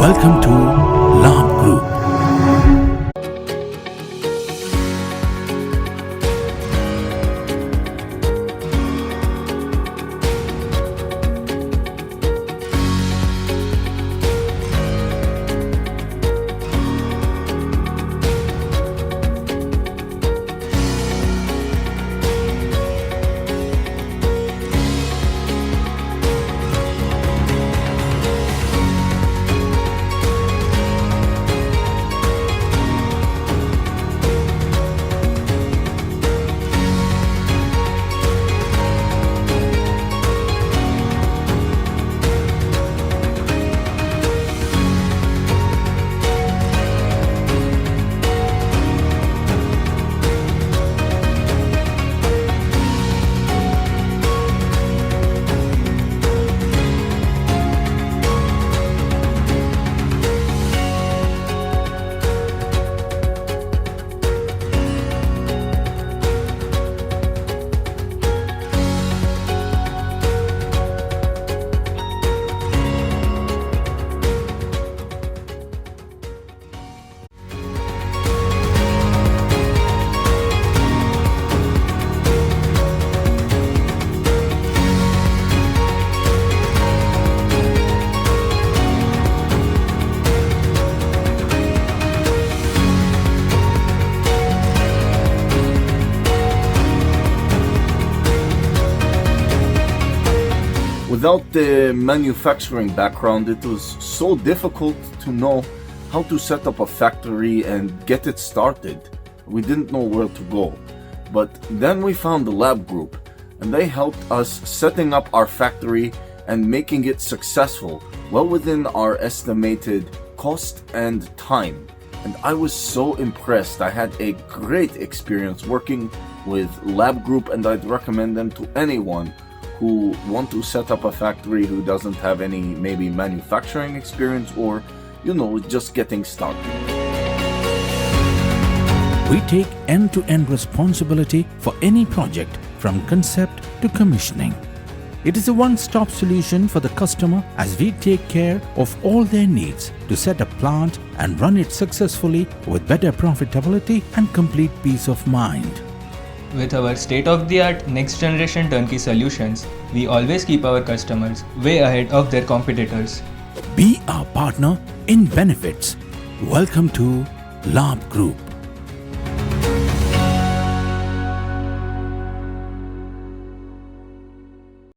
Welcome to Labh Group. Without the manufacturing background, it was so difficult to know how to set up a factory and get it started. We didn't know where to go. But then we found the Labh Group, and they helped us setting up our factory and making it successful, well within our estimated cost and time. And I was so impressed. I had a great experience working with Labh Group, and I'd recommend them to anyone who want to set up a factory who doesn't have any maybe manufacturing experience or, just getting started. We take end-to-end responsibility for any project from concept to commissioning. It is a one-stop solution for the customer as we take care of all their needs to set a plant and run it successfully with better profitability and complete peace of mind. With our state-of-the-art next-generation turnkey solutions, we always keep our customers way ahead of their competitors. Be our partner in benefits. Welcome to Labh Group.